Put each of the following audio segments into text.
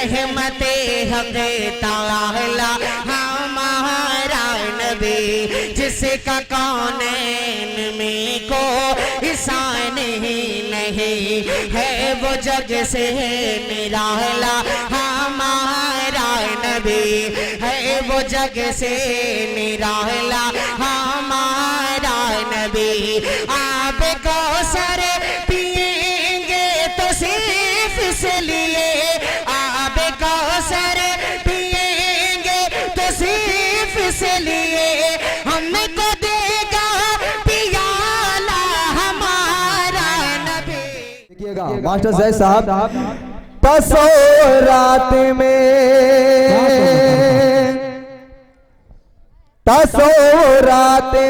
रहमते हक़ ताला हमारा नबी, जिसका कौनैन में को इंसान ही नहीं है, वो जग से निराला हमारा नबी है, वो जग से निराला हमारा नबी। आप कौसर पिएंगे तो सिर्फ इसलिए, आप कौसर पिएंगे तो सिर्फ इसलिए, हमको देगा पियाला हमारा नबी। देखिएगा मास्टर जय साहब, तसो रात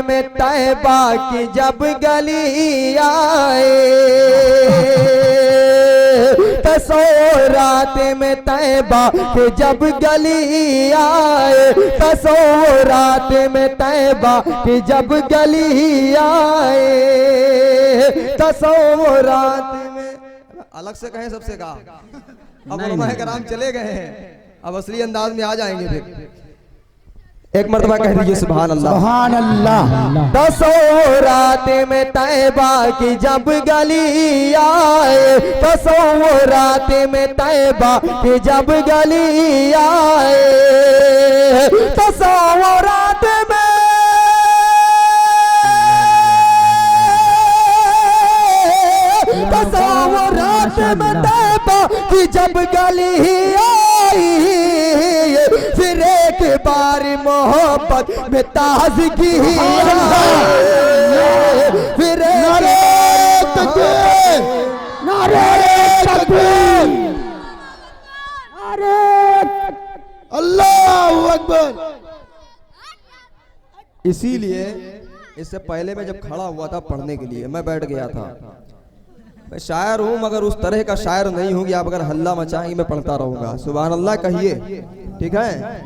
में तैबा की जब गली आए, तसो रात में तैबा की जब गली आए, तसो रात में तैबा की जब गली आए, तसो रात में अलग से कहें सबसे कहा। अब उलमाए कराम चले गए हैं, अब असली अंदाज में आ जाएंगे फिर। एक मर्तबा कह दीजिए सुभान अल्लाह सुभान अल्लाह। तसो रात में तैबा की जब गली आए, तसो रात में तैबा की जब गली आए, तसो रात में तैबा की जब गली आई, फिर एक बार मोहब्बत में ताज़गी आई, फिर नारे तकबीर, नारे तकबीर, नारे अल्लाहू अकबर। इसीलिए इससे पहले मैं जब खड़ा हुआ था पढ़ने के लिए, मैं बैठ गया था। मैं शायर हूँ मगर उस तरह का शायर नहीं हूँ कि आप अगर हल्ला मचाएंगे मैं पढ़ता रहूंगा। सुभान अल्लाह कहिए, ठीक है?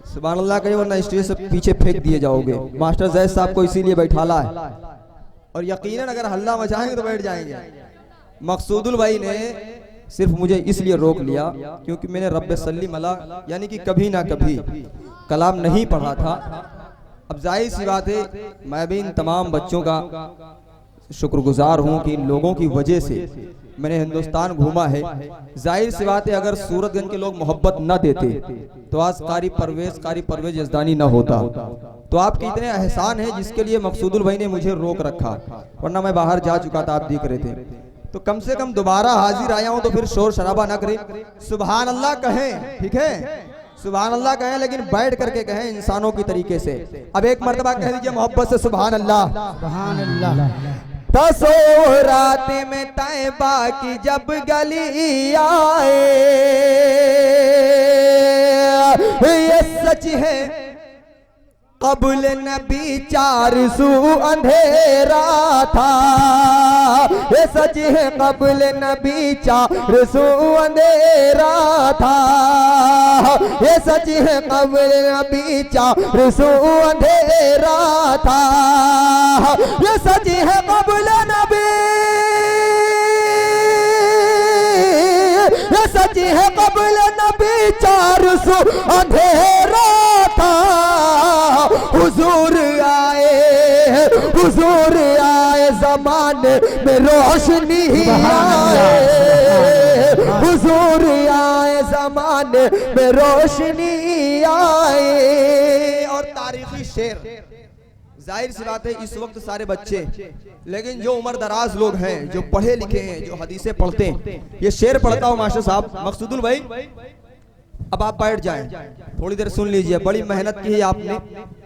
सुभान अल्लाह कहिए, वरना स्टेज से पीछे फेंक दिए जाओगे। मास्टर जैद साहब को इसीलिए बैठाला है, और यकीनन अगर हल्ला मचाएंगे तो बैठ जाएंगे। मकसूदुल भाई ने सिर्फ मुझे इसलिए रोक लिया क्योंकि मैंने रब्बे सल्ली मला यानी कि कभी ना कभी कलाम नहीं पढ़ा था। अब जाहिर सी बात है, मैं भी इन तमाम बच्चों का शुक्रगुजार हूँ कि इन लोगों की वजह से मैंने हिंदुस्तान घूमा है। जाहिर सी बात है, अगर सूरतगंज के लोग मोहब्बत न देते तो आज कारी परवेज यज़दानी न होता। तो आपके इतने एहसान है जिसके लिए मकसूदुल भाई ने मुझे रोक रखा, वरना मैं बाहर जा चुका था, आप देख रहे थे। तो कम से कम दोबारा हाजिर आया हूँ तो फिर शोर शराबा न करें, सुभान अल्लाह कहें, ठीक है? सुभान अल्लाह कहें, लेकिन बैठ करके कहें इंसानों की तरीके से। अब एक मर्तबा कह दीजिए मोहब्बत से सुभान अल्लाह, सुभान अल्लाह। तसो रात में तैबा की जब गली आए, ये सच है कब्ल नबी 400 अंधेरा था, ये सच है कब्ल नबी 400 अंधेरा था, ये सच है कब्ल नबी 400 अंधेरा था, ये सच है कब्ल नबी, ये सच है कब्ल नबी 400 अंधेरा था। हुजूर आए ज़माने में रोशनी आए, हुजूर आए ज़माने में रोशनी आए। और तारीखी शेर, जाहिर सी बात है इस वक्त सारे बच्चे, लेकिन जो उम्र दराज लोग हैं, जो पढ़े लिखे हैं, जो हदीसें पढ़ते हैं, ये शेर पढ़ता हूँ मास्टर साहब मकसूदुल भाई। अब आप बैठ जाएं, थोड़ी देर सुन लीजिए। बड़ी मेहनत की है आपने,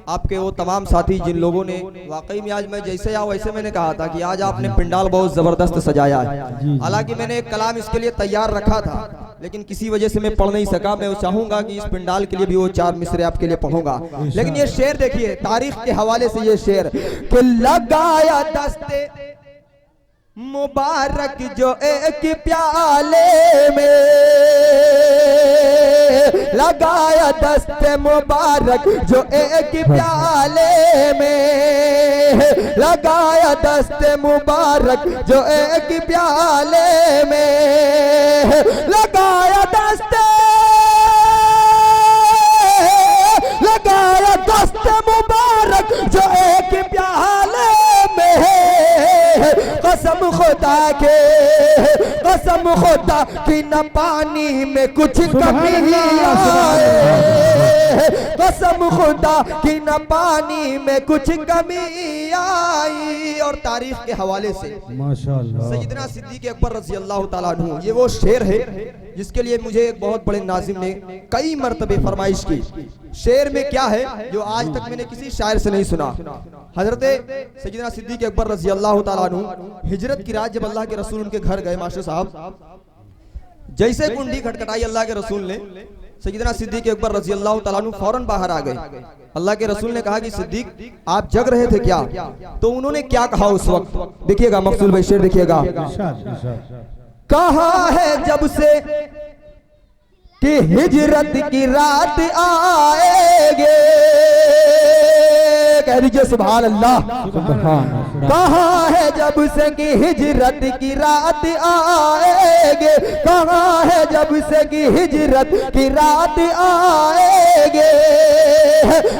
आपके वो तमाम साथी जिन लोगों ने, वाकई में आज मैं जैसे आया वैसे मैंने कहा था कि आज आपने पंडाल बहुत जबरदस्त सजाया है। हालांकि मैंने एक कलाम इसके लिए तैयार रखा था, लेकिन किसी वजह से मैं पढ़ नहीं सका। मैं चाहूंगा कि इस पंडाल के लिए भी वो 4 मिसरे आपके लिए पढ़ूंगा। लेकिन ये शेर देखिए, तारीख के हवाले से ये शेर कि लगाया दस्ते मुबारक जो एक प्याले में, लगाया दस्ते मुबारक जो एक प्याले में, लगाया दस्ते मुबारक जो एक प्याले में, लगाया दस्ते कसम खुदा कि न पानी में कुछ कमी आए, कसम खुदा कि न पानी में कुछ कमी आई। और तारीख के हवाले से माशाअल्लाह सैयदना सिद्दीक़ अकबर रज़ी अल्लाह ताला अन्हु, ये वो शेर है जिसके लिए मुझे एक बहुत बड़े नाज़िम ने कई मर्तबे फरमाइश की। शेर में क्या है जो आज तक मैंने किसी शायर से नहीं सुना। हजरत सैयदना सिद्दीक़ अकबर रज़ी अल्लाह ताला अन्हु हिजरत की रात जब अल्लाह के रसूल उनके घर गए, मास्टर साहब जैसे कुंडी खटखटाई अल्लाह के रसूल ने, सैयदना सिद्दीक़ अकबर रज़ी अल्लाह ताला अन्हु फौरन बाहर आ गए। अल्लाह के रसूल ने कहा कि सिद्दीक आप जग रहे थे क्या? तो उन्होंने क्या कहा उस वक्त, देखिएगा मकसूद भाई शेर देखिएगा। कहा है जब से कि हिजरत की रात आएगे, कह दीजिए सुभान अल्लाह। कहा है जब से कि हिजरत की रात आएगे, कहा है जब से कि हिजरत की रात आएगे,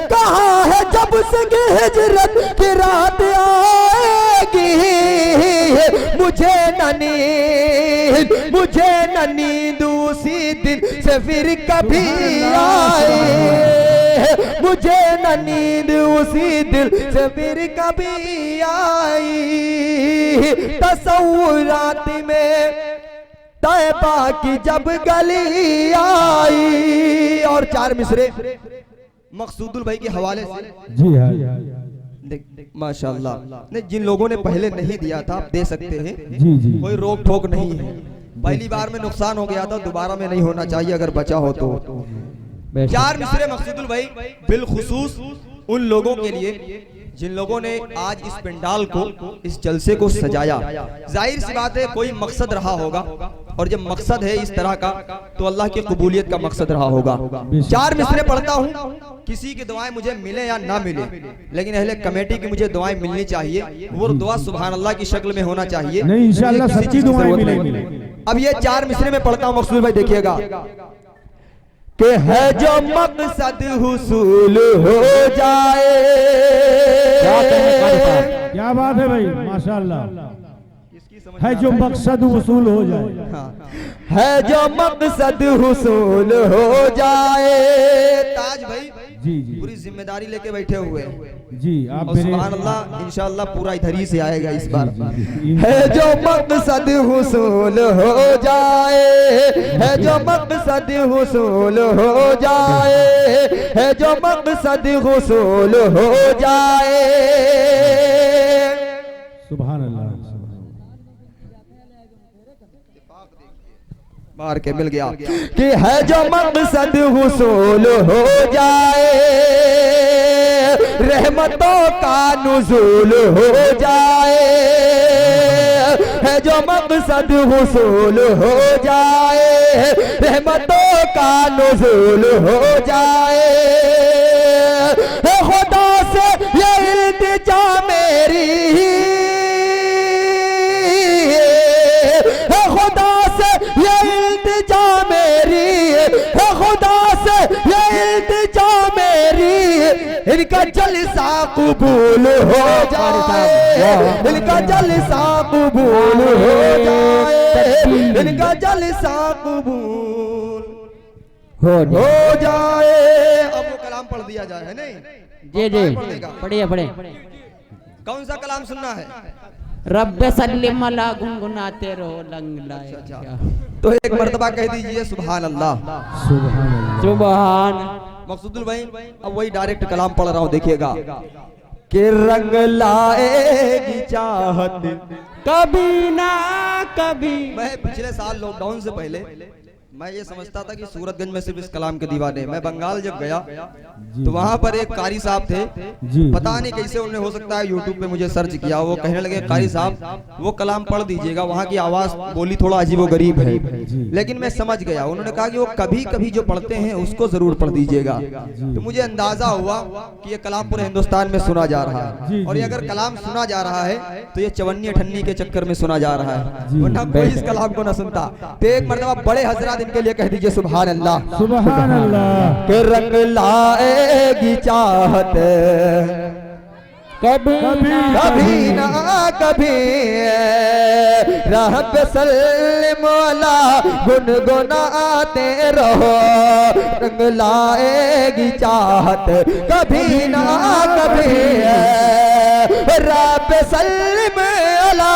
कहा है जब से कि हिजरत की रात आएगी, मुझे न नींद उसी दिन से फिर कभी आए, मुझे न नींद उसी दिल से फिर कभी आई। तसव्वुरात में तैबा की जब गली आई। और चार मिसरे मकसूदुल भाई के हवाले से। जी हाँ माशाल्लाह, नहीं जिन लोगों ने पहले नहीं दिया था आप दे सकते हैं, जी जी कोई रोक ठोक नहीं है। पहली बार में नुकसान हो गया था, दोबारा में नहीं होना चाहिए अगर बचा हो तो। चार मिसरे मकसूदुल भाई बिलखुसूस उन लोगों के लिए जिन लोगों ने आज इस पंडाल को, इस जलसे को सजाया। जाहिर सी बात है कोई मकसद रहा होगा, और जब मकसद है इस तरह का तो अल्लाह की कबूलियत का मकसद रहा होगा। चार मिसरे पढ़ता हूँ, किसी की दुआएं मुझे मिले या ना मिले, लेकिन अहले कमेटी की मुझे दुआएं मिलनी चाहिए। वो दुआ सुभान अल्लाह की शक्ल में होना चाहिए, नहीं इंशाअल्लाह सच्ची दुआएं मिलेंगी। अब ये चार मिसरे में पढ़ता हूँ मकसूद भाई देखिएगा कि है जो मकसद हुसूल हो जाए। क्या बात है भाई माशाअल्लाह। है जो मकसद वसूल हो जाए। हाँ। है जो मकसद हुसूल हो जाए। ताज भाई जी जी पूरी जिम्मेदारी लेके बैठे हुए जी आप और सुभान अल्लाह इंशाअल्लाह पूरा इधर ही से आएगा इस बार। जी, है जो मकसद हुसूल हो जाए, है जो मकसद हुसूल हो जाए, है जो मकसद हुसूल हो जाए। सुभान अल्लाह। मार के मिल गया कि है जो मकसद हुसूल हो जाए, रहमतों का नुज़ूल हो जाए। है जो मकसद हुसूल हो जाए, रहमतों का नुज़ूल हो जाए। है खुदा से ये इल्तिजा मेरी, है खुदा से ये इल्तिजा मेरी, है खुदा से ये इल्तिजा मेरी। इनका जलसा कबूल हो जाए, इनका जलसा कबूल हो जाए, इनका जलसा कबूल हो जाए। अब वो कलाम पढ़ दिया जाए, है नहीं? जी जी पढ़िए पढ़े। कौन सा कलाम सुनना है? रब्बे सल्लिम अला गुनगुनाते रहो लंग लाए। तो एक मर्तबा कह दीजिए सुभान अल्लाह। सुभान अल्लाह। सुभान। मकसूदुल भाई अब वही डायरेक्ट कलाम पढ़ रहा हूँ, देखिएगा कि रंग लाएगी चाहत कभी ना कभी। मैं पिछले साल लॉकडाउन से पहले मैं ये समझता था कि सूरतगंज में सिर्फ इस कलाम के दीवाने। मैं बंगाल जब गया तो वहाँ पर एक कारी साहब थे, पता नहीं कैसे उन्होंने हो सकता है यूट्यूब पे मुझे सर्च किया। वो कहने लगे कारी साहब वो कलाम पढ़ दीजिएगा, वहाँ की आवाज बोली थोड़ा अजीबो गरीब है। लेकिन मैं समझ गया, उन्होंने कहा कि वो कभी कभी जो पढ़ते हैं उसको जरूर पढ़ दीजिएगा। तो मुझे अंदाजा हुआ कि ये कलाम पूरे हिंदुस्तान में सुना जा रहा है, और ये अगर कलाम सुना जा रहा है तो ये चवन्नी अठन्नी के चक्कर में सुना जा रहा है, वरना कोई इस कलाम को न सुनता। तो एक मर्तबा बड़े हजरात के लिए कह दीजिए सुभान अल्लाह। सुभान अल्लाह। के रंग लाएगी चाहत कभी कभी ना कभी रब सल्ले मौला गुनगुनाते रहो रंग लाएगी चाहत कभी ना कभी रब सल्ले मौला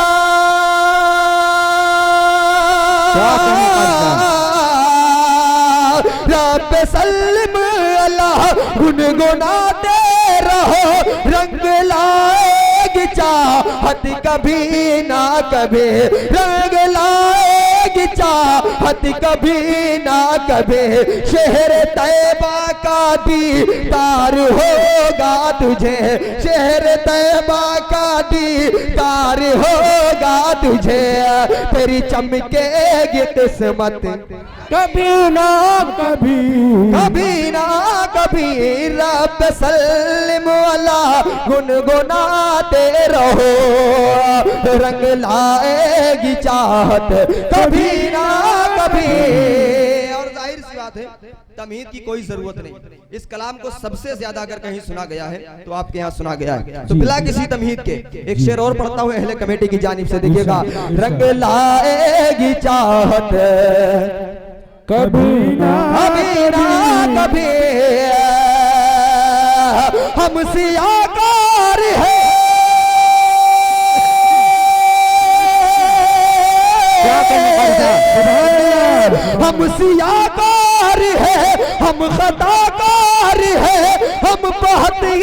रब सल्ले मौला गुनगुनाते रहो रंग लाएगी चाहत कभी ना कभी रंग लाएगी चाहत कभी ना कभी शहर तैबा का दीदार होगा तुझे शहर तैबा का दीदार होगा तुझे तेरी चमकेगी किस्मत कभी ना कभी कभी ना कभी रब सल्ले मौला गुनगुनाते रहो रंग लाएगी चाहत कभी ना कभी। और जाहिर सी बात है तमहीद की कोई जरूरत नहीं, इस कलाम को सबसे ज्यादा अगर कहीं सुना गया है तो आपके यहाँ सुना गया है। तो बिला किसी तमहीद के एक शेर और पढ़ता हूँ अहले कमेटी की जानिब से, देखिएगा। रंग लाएगी चाहत कभी ना कभी हम सियाकार है हम सियाकार है हम खताकार है हम बहुत ही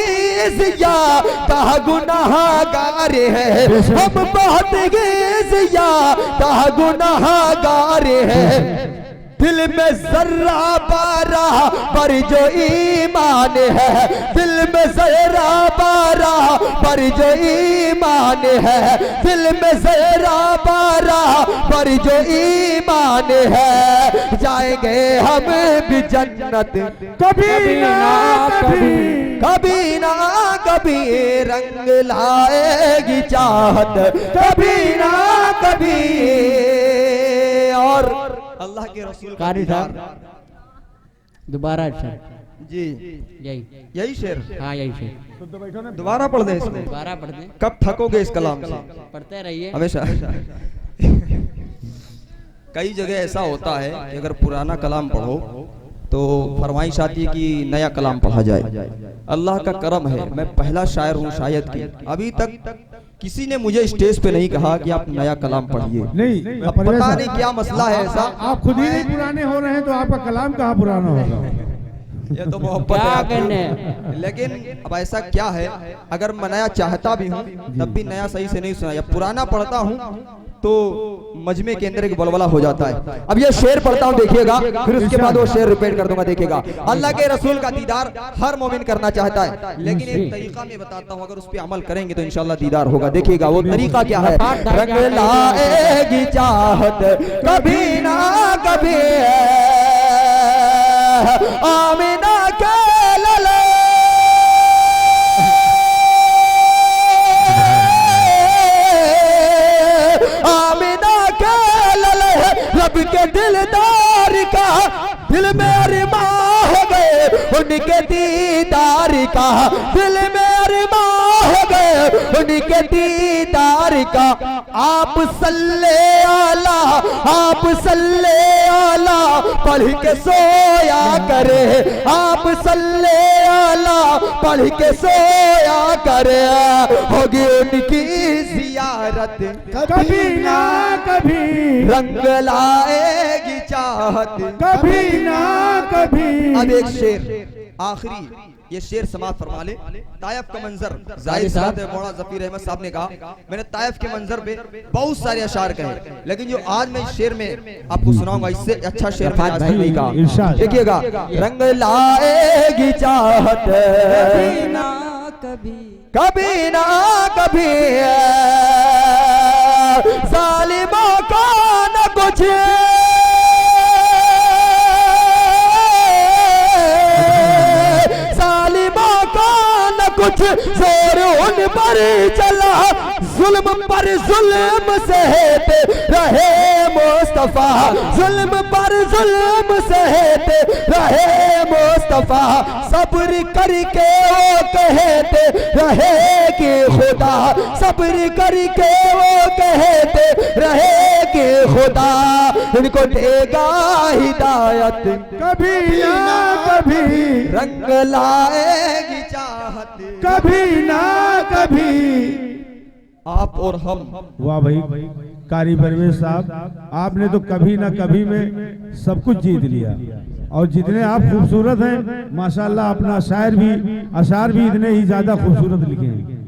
ज़्यादा गुनाहगार है हम बहुत ही ज़्यादा गुनाहगार है दिल में जर्रा बारा पर जो ईमान है दिल में जर्रा बारा पर जो ईमान है दिल में जर्रा बारा पर जो ईमान है जाएंगे हम भी जन्नत कभी ना कभी कभी ना कभी रंग लाएगी चाहत कभी ना कभी। और अल्लाह के रसूल कारी साहब दोबारा शेर जी यही शेर हाँ यही शेर दोबारा पढ़ दें इसमें, दोबारा पढ़ दें। कब थकोगे इस कलाम से? पढ़ते रहिए हमेशा कई जगह ऐसा होता है कि अगर पुराना कलाम पढ़ो तो फरमाइश आती है कि नया कलाम पढ़ा जाए। अल्लाह का करम है मैं पहला शायर हूँ शायद कि अभी तक किसी ने मुझे स्टेज पे नहीं कहा कि आप नया कलाम पढ़िए। नहीं अब पता नहीं क्या मसला है ऐसा। आप खुद ही नहीं पुराने हो रहे हैं तो आपका कलाम कहाँ पुराना होगा? ये तो मोहब्बत क्या है करने। लेकिन अब ऐसा क्या है अगर मैं नया चाहता भी हूँ तब भी नया सही से नहीं सुना, या पुराना पढ़ता हूँ तो मजमे के अंदर एक बलबला हो जाता है। अब ये शेर पढ़ता हूँ देखिएगा, फिर उसके बाद वो शेर रिपीट कर दूंगा देखिएगा। अल्लाह के रसूल का दीदार हर मोमिन करना चाहता है, लेकिन एक तरीका मैं बताता हूँ, अगर उस पर अमल करेंगे तो इंशाल्लाह दीदार होगा। देखिएगा वो तरीका क्या है। रंग लाएगी चाहत कभी ना कभी आमिना के लले रब के दिलदार का दिल में अरमां हो गए उनके दीदार का दिल में अरमां हो गए उनके दीदार का। आप सल्ले आला पढ़ के सोया करे आप सल्ले आला पढ़ के सोया करे होगी उनकी जियारत कभी ना कभी रंग लाएगी चाहत कभी ना कभी। अब एक शेर आखिरी ये शेर समाप्त फरमा ले। ताइफ का मंजर जाहिर साहब मौलाना ज़फ़ीर अहमद साहब ने कहा मैंने ताइफ के मंजर पे बहुत सारे अशार कहे, लेकिन जो आज मैं इस शेर में आपको सुनाऊंगा इससे अच्छा शेर मैंने आज तक नहीं कहा। देखिएगा। रंग लाएगी चाहत कभी ना कभी जालिमों को न कुछ कुछ जोर उन पर चला जुल्म पर जुल्म सहते रहे मुस्तफा जुल्म पर जुल्म सहते रहे मुस्तफा सब्र करके वो कहते रहे कि खुदा खुदा, सब्र करके वो कहते रहे कि खुदा इनको देगा हिदायत, कभी ना कभी रंग लाएगी चाहत, कभी ना कभी। आप और हम। वाह भाई कारी परवेज साहब, आपने तो कभी ना कभी में सब कुछ जीत लिया। और जितने आप खूबसूरत हैं माशाल्लाह, अपना शायर भी अशार भी इतने ही ज्यादा खूबसूरत लिखे हैं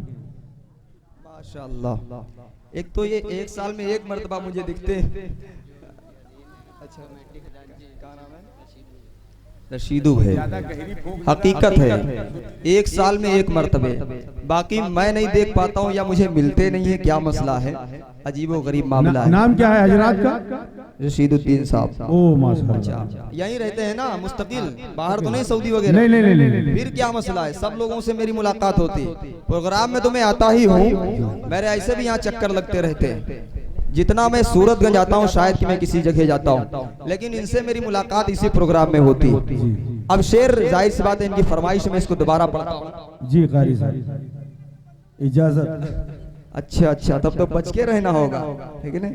माशाल्लाह। एक तो ये एक साल में एक मर्तबा मुझे दिखते हैं। अच्छा, क्या नाम है? रशीदू है। हकीकत है, एक साल में एक मर्तबे, बाकी मैं नहीं देख पाता हूँ या मुझे मिलते नहीं है। क्या मसला है? अजीबो गरीब मामला है। नाम क्या है हजरात का? रशीदुद्दीन साहब। ओ माशाल्लाह। अच्छा, यहीं रहते हैं ना मुस्तकिल, बाहर तो नहीं सऊदी वगैरह? नहीं नहीं नहीं। फिर क्या मसला है? सब लोगों से मेरी मुलाकात होती, प्रोग्राम में तो मैं आता ही हूँ, मेरे ऐसे भी यहाँ चक्कर लगते रहते हैं। जितना मैं सूरतगंज आता हूँ शायद कि मैं किसी जगह जाता हूँ, लेकिन इनसे मेरी मुलाकात इसी प्रोग्राम में होती। अब शेर जाहिर सी बात है इनकी फरमाइश में इसको दोबारा पढ़ता हूँ। जी कारी साहब इजाजत। अच्छा अच्छा, तब तो बच के रहना होगा, ठीक है ना?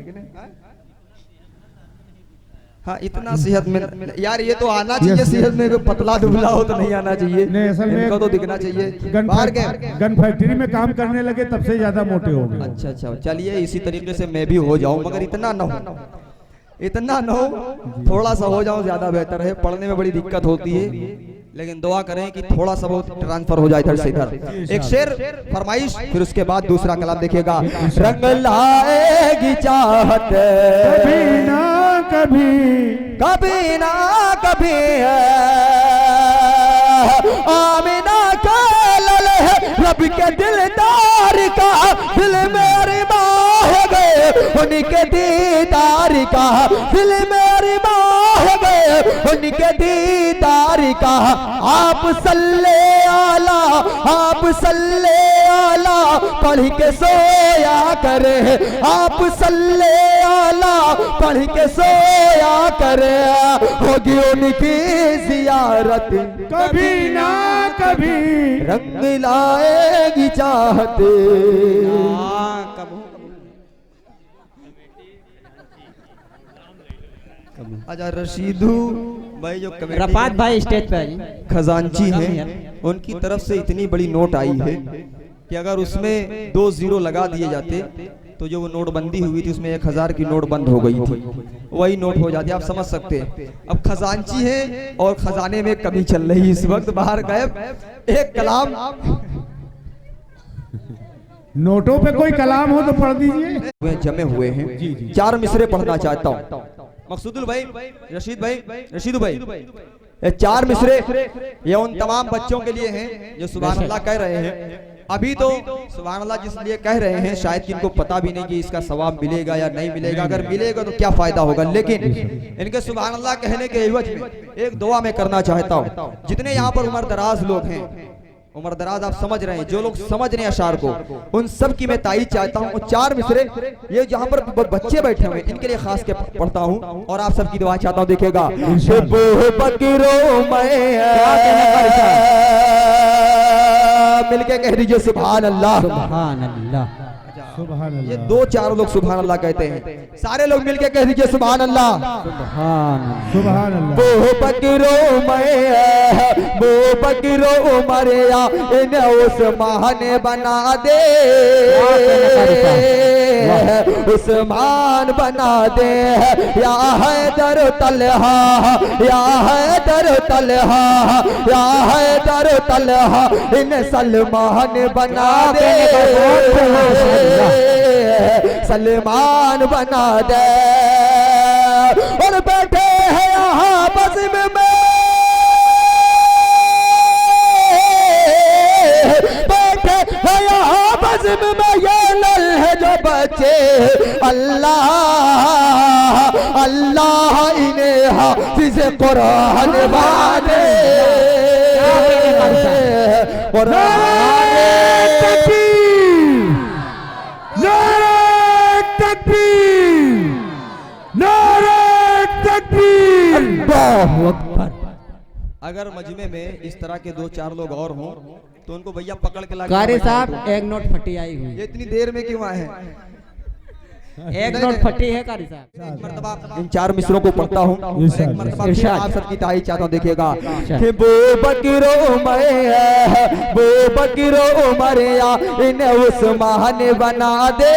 हाँ, इतना सेहत में यार ये तो आना चाहिए सेहत में, पतला दुबला हो तो नहीं आना चाहिए। नहीं, असल में इनको तो दिखना चाहिए। गन फैक्ट्री में काम करने लगे तब से ज्यादा मोटे हो गए। अच्छा अच्छा, चलिए इसी तरीके से मैं भी हो जाऊं, मगर इतना ना हो, इतना ना हो, थोड़ा सा हो जाऊं ज्यादा बेहतर है। पढ़ने में बड़ी दिक्कत होती है, लेकिन दुआ करें कि थोड़ा सा बहुत ट्रांसफर हो जाए इधर से इधर। एक शेर फरमाइश, फिर उसके बाद दूसरा कलाम देखिएगा। रंग लाएगी चाहत, कभी ना कभी, कभी ना कभी, आमिना का लल है रब के दिलदार का, दिल मेरी माह गए उनके दीदार का, दिल मेरी माह गए उनके दीदार का। आप सल्ले आला, आप सल्ले आला पढ़ के सोया करे, आप सल्ले आला पढ़ के सोया करे, होगी उनकी जियारत कभी ना कभी, रंग लाएगी चाहते। अच्छा, रशीदू भाई जो रफात भाई स्टेज पे खजांची हैं, उनकी तरफ से इतनी बड़ी नोट आई है कि अगर उसमें 2 जीरो लगा दिए जाते तो जो वो नोटबंदी हुई थी उसमें 1000 की नोट बंद हो गई थी, वही नोट हो जाती। आप समझ सकते हैं। अब खजांची है और खजाने में कमी चल रही इस वक्त, बाहर गायब। एक कलाम नोटों पे कोई कलाम हो तो पढ़ दीजिए। वे जमे हुए हैं, 4 मिसरे पढ़ना चाहता हूँ। मकसूदुल भाई, रशीद भाई, रशीदू भाई, ये 4 मिसरे ये उन तमाम बच्चों के लिए हैं जो सुभान अल्लाह कह रहे हैं। अभी तो सुभान अल्लाह जिस लिए कह रहे हैं शायद कि इनको पता भी नहीं कि इसका सवाब मिलेगा या नहीं मिलेगा। अगर मिलेगा तो क्या फायदा होगा, लेकिन इनके सुभान अल्लाह कहने के एवज में एक दुआ मैं करना चाहता हूँ। जितने यहाँ पर उम्र दराज लोग हैं, उम्र दराज आप समझ रहे हैं, जो लोग समझ रहे हैं अशार को, उन सब की मैं ताईद चाहता हूँ। 4 मिसरे ये जहाँ पर बच्चे बैठे हुए इनके लिए खास के पढ़ता हूँ और आप सबकी दुआ चाहता हूँ। देखिएगा, मिलके कह दीजिए सुभान अल्लाह, सुभान अल्लाह। सुभान ये अल्लाह। 2-4 लोग सुभान अल्लाह कहते हैं, सारे लोग मिलके कह दीजिए सुभान अल्लाह, सुभान अल्लाह। वो बकरो मैं, वो बकरो मरिया इन्हें उस्मान बना दे, उस्मान बना दे, या हैदर तलहा, या हैदर तलहा, या हैदर तलहा इन्हें सलमान बना दे, सलमान बना दे। और बैठे हैं यहाँ बज़्म में, बैठे हैं यहाँ बज़्म में ये लल है जो बच्चे, अल्लाह अल्लाह इन्हें हाफिज़ कुरान बने, अगर मजमे में इस तरह के 2-4 लोग और हों तो उनको भैया पकड़ के लाके कारी साहब एक नोट फटी आई हुई ये इतनी देर में क्यों आए हैं? एक नोट फटी है कारी साहब। एक मर्तबा इन 4 मिसरों को पढ़ता हूँ, एक मर्तबा फिर इरशाद। आप सबकी तारीफ चाहता हूँ, देखिएगा कि बो बकरो मैं वो बकरो उमरिया इन्हें उस्मान बना दे,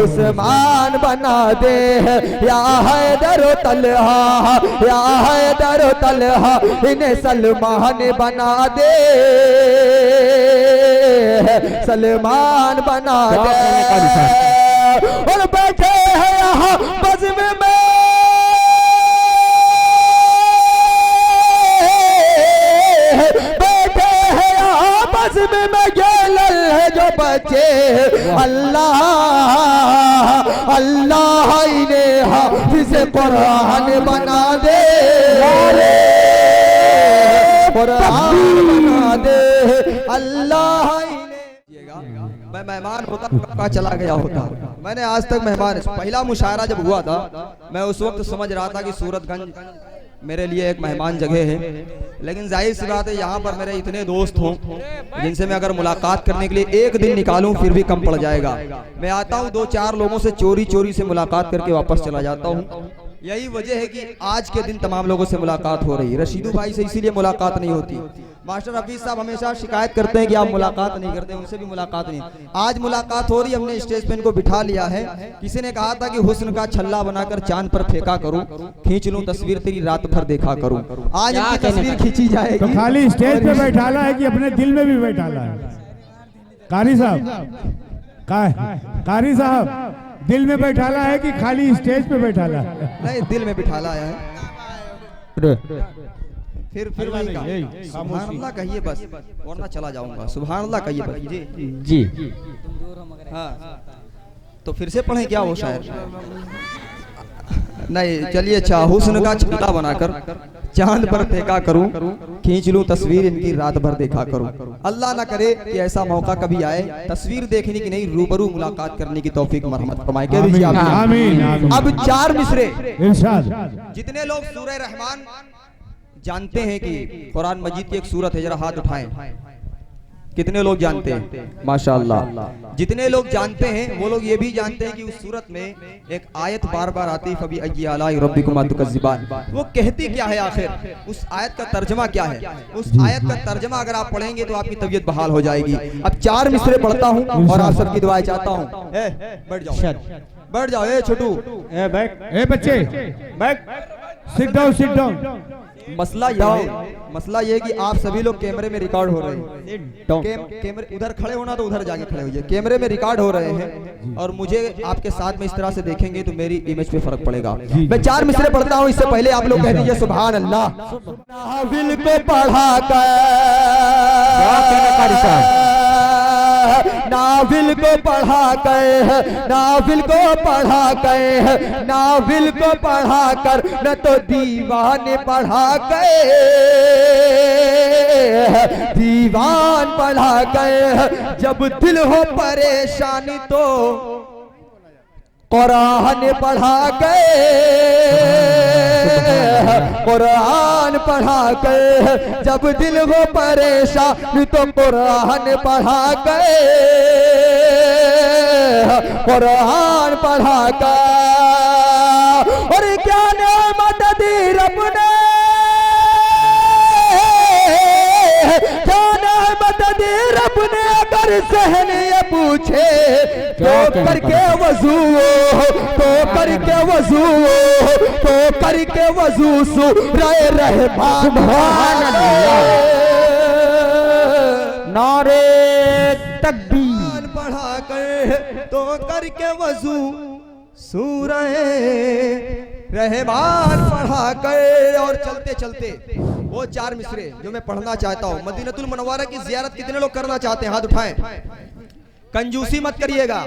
उस्मान बना दे, या हैदर तलहा या हैदर तलहा इन्हें सलमान बना दे, सलमान बना दे। और बैठे हैं यहाँ बज़्म में है जो बच्चे अल्लाह अल्लाह इन्हें हाफिज़ कुरान बना दे, कुरान बना दे अल्लाह। मैं मेहमान होता कहाँ चला गया होता। मैंने आज तक मेहमान, पहला मुशायरा जब हुआ था मैं उस वक्त समझ रहा था कि सूरतगंज मेरे लिए एक मेहमान जगह है, लेकिन जाहिर सी बात है यहाँ पर मेरे इतने दोस्त हों जिनसे मैं अगर मुलाकात करने के लिए एक दिन निकालूं फिर भी कम पड़ जाएगा। मैं आता हूँ 2-4 लोगों से चोरी चोरी से मुलाकात करके वापस चला जाता हूँ। यही वजह है कि आज के दिन तमाम लोगों से मुलाकात हो रही है। रशीदू भाई से इसीलिए मुलाकात नहीं होती। मास्टर हफीज साहब हमेशा शिकायत करते हैं कि आप मुलाकात नहीं करते, उनसे भी मुलाकात नहीं। आज मुलाकात हो रही, हमने स्टेज पे इनको बिठा लिया है। किसी ने कहा था कि हुस्न का छल्ला बनाकर चांद पर फेंका करूं, खींच लूं तस्वीर तेरी रात भर देखा करूं। आज इनकी तस्वीर खींची जाएगी। तो खाली स्टेज पे बैठाला है कि अपने दिल में भी बैठाला है? कारी साहब कारी साहब दिल में बैठाला है कि खाली स्टेज पे बैठाला है? नहीं, दिल में बिठाला है। फिर वही का सुभान अल्लाह कहिए बस, वरना चला जाऊंगा। सुभान अल्लाह कहिए बस। जी हाँ, तो फिर से पढ़ें क्या वो शायर? नहीं, चलिए अच्छा। हुस्न का छल्ला बनाकर चांद पर फेंका करूं, खींच लूं तस्वीर इनकी रात भर देखा करूं। अल्लाह ना करे कि ऐसा मौका कभी आए, तस्वीर देखने की नहीं रूबरू मुलाकात करने की तौफीक मरहमत फरमाए। कह दीजिए आमीन। अब 4 मिसरे इरशाद। जितने लोग सूरह रहमान जानते हैं कि कुरान मजीद की एक सूरत है, जरा हाथ उठाएं। कितने लोग जानते हैं? माशाअल्लाह। जितने लोग जानते हैं वो लोग ये भी जानते हैं कि उस सूरत में एक आयत बार बार आती है, फबी अय्यि आलाइ रब्बिकुमा तुकज़्ज़िबान। वो कहती क्या है आखिर? उस आयत का तर्जमा क्या है? उस आयत का तर्जमा अगर आप पढ़ेंगे तो आपकी तबीयत बहाल हो जाएगी। अब 4 मिसरे पढ़ता हूँ और आप सबकी दुआएं चाहता हूँ। बैठ जाओ, बैठ जाओ। ए छोटू, ए बच्चे बैठ, सिट डाउन। मसला ये है कि आप सभी लोग कैमरे में रिकॉर्ड हो रहे हैं। कैमरे उधर खड़े होना तो उधर जाके खड़े होइए। कैमरे में रिकॉर्ड हो रहे हैं और मुझे आपके साथ में इस तरह से देखेंगे तो मेरी इमेज पे फर्क पड़ेगा। मैं 4 मिसरे पढ़ता हूँ, इससे पहले आप लोग कह दीजिए सुभान अल्लाह। नाविल को पढ़ा कर, नाविल को पढ़ा कर, नाविल को पढ़ा कर, नाविल को पढ़ा कर, न तो दीवाने पढ़ा गए, दीवान पढ़ा गए। जब दिल हो परेशानी तो कुरान पढ़ा गए, कुरान पढ़ा गए। जब दिल हो परेशान तो कुरान पढ़ा गए, कुरान पढ़ा गए। और क्या नेमत दी रब ने, क्या नेमत दी रब ने। अगर सहन ये पूछे तो करके वजू, तो करके वजू, तो करके वजू सूरह रहमान नारे तकबीर पढ़ा कर, तो करके वजू सूरह रहमान पढ़ा कर। और चलते चलते वो 4 मिसरे जो मैं पढ़ना चाहता हूँ। मदीनतुल मुनव्वरा की ज़ियारत कितने लोग करना चाहते हैं? हाथ उठाएं। कंजूसी मत करिएगा।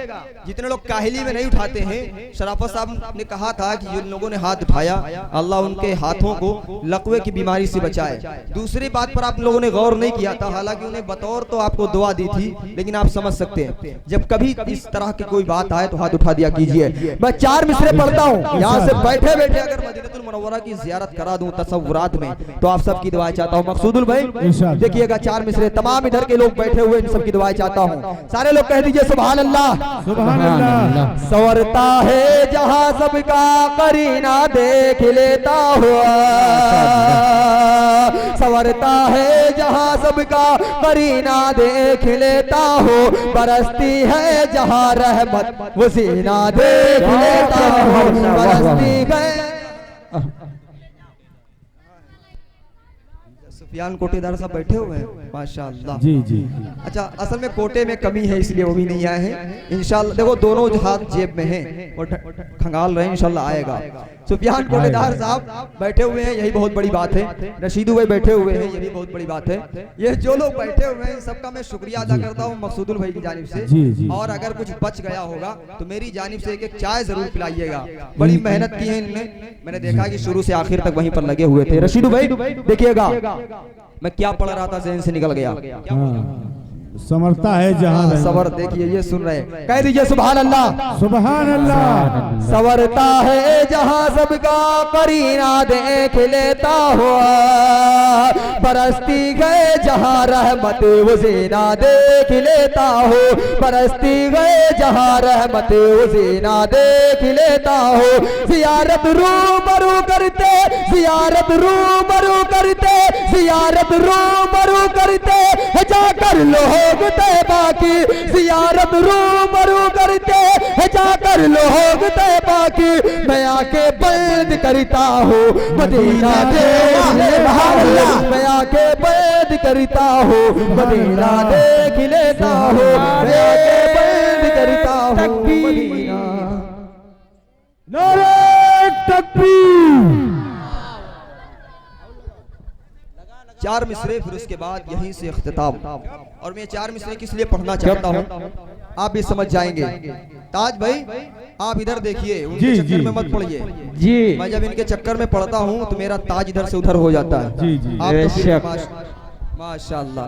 जितने लोग काहिली में नहीं उठाते हैं, शराफत साहब ने कहा था कि जिन लोगों ने हाथ उठाया अल्लाह उनके हाथों को लकवे की बीमारी से बचाए। दूसरी बात पर आप लोगों ने गौर नहीं किया था, हालांकि उन्हें बतौर तो आपको दुआ दी थी, लेकिन आप समझ सकते हैं जब कभी इस तरह की कोई बात आए तो हाथ उठा दिया कीजिए। मैं 4 मिसरे पढ़ता हूँ, यहाँ से बैठे बैठे अगर मदीनतुल मुनव्वरा की ज़ियारत करा दूं तसव्वुरात में तो आप सबकी दुआएं चाहता हूँ। मकसूदुल भाई देखिएगा 4 मिसरे, तमाम इधर के लोग बैठे हुए इन सबकी दुआएं चाहता हूँ। सारे लोग कह दीजिए सुभान अल्लाह। सुभान अल्लाह। संवरता है जहां सबका करीना देख लेता हुआ, संवरता है जहां सबका करीना देख लेता हो, बरसती है जहां रहमत वो सीना देख लेता हो, बरसती है। सुफियान कोटेदार साहब बैठे हुए हैं माशाअल्लाह। जी जी। अच्छा, असल में कोटे में कमी है इसलिए वो भी नहीं आए हैं। इंशाल्लाह देखो दोनों हाथ जेब में हैं और खंगाल रहे हैं, इंशाल्लाह आएगा। सुफियान कोटेदार साहब बैठे हुए हैं, यही बहुत बड़ी बात है। रशीदू भाई बैठे हुए हैं, ये भी बहुत बड़ी बात है। ये जो लोग बैठे हुए हैं सबका मैं शुक्रिया अदा करता हूँ मकसूदुल भाई की जानिब से। और अगर कुछ बच गया होगा तो मेरी जानिब से एक चाय जरूर पिलाइएगा। बड़ी मेहनत की है इन्होंने, मैंने देखा कि शुरू से आखिर तक वहीं पर लगे हुए थे। रशीदू भाई देखिएगा मैं क्या पढ़ रहा था, ज़हन से निकल गया। समरता है जहां, सवर देखिए ये सुन रहे हैं, कह दीजिए सुभान अल्लाह। सुभान अल्लाह। सवरता है जहां सबका करीना देख लेता हुआ, बरसती गए जहां रहमत वो जीना देख लेता हो, बरसती गए जहां रहमत वो जीना देख लेता हो। जियारत रूबरू करते, जियारत रूबरू करते, जियारत रूबरू करते जाकर लोग तैबा की, जियारत रूबरू करते जाकर लोग तैबा की, मैं आके बंद करता हूँ मदीना देख लेता हूँ, मैं आके बंद करता हूँ मदीना देख लेता हूँ, मैं आके बंद करता हूँ मदीना। नारे तकबीर। 4 मिसरे, फिर उसके बाद यहीं से इख्तिताम। और मैं 4 मिसरे किस लिए पढ़ना चाहता हूँ आप भी समझ जाएंगे। ताज भाई आप इधर देखिए, उनके चक्कर में मत पड़िए जी। मैं जब इनके चक्कर में पड़ता हूँ तो मेरा ताज इधर से उधर हो जाता है। जी जी। आप माशाअल्लाह।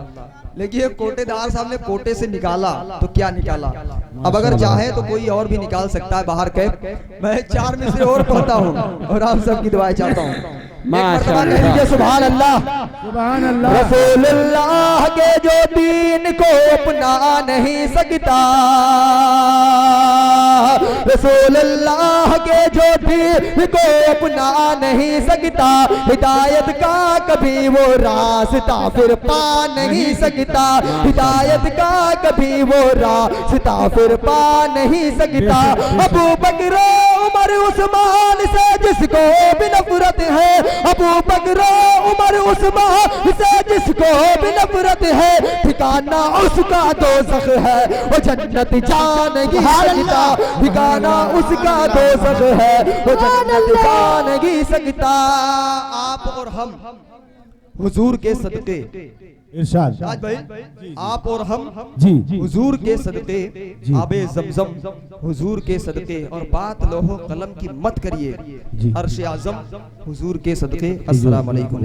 लेकिन कोटेदार साहब ने कोटे से निकाला तो क्या निकाला, अब अगर चाहे तो कोई और भी निकाल सकता है बाहर के। मैं 4 मिसरे और पढ़ता हूँ और आप सबकी दुआएं चाहता हूँ। माशाअल्लाह। सुभान अल्लाह। सुभान अल्लाह। रसूलुल्लाह के जो दीन को अपना नहीं सकता, रसूलुल्लाह के जो दीन को अपना नहीं सकता, हिदायत का कभी वो रास्ता फिर पा नहीं सकता, हिदायत का कभी वो रास्ता फिर पा नहीं सकता। अबू बकर उमर उस्मान से जिसको भी नफरत है, अबू बकर उमर उस्मान से जिसको भी नफरत है, ठिकाना उसका दोज़ख है वो जन्नत जा नहीं सकता, ठिकाना उसका दोज़ख है वो जन्नत जा नहीं सकता। आप और हम हुजूर के सदके, इरशाद आज भाई आप और हम जी हुजूर के सदके, आबे ज़मज़म हुजूर के सदके, और बात लोहो कलम की मत करिए, अर्श आज़म हुजूर के सदके। अस्सलाम वालेकुम।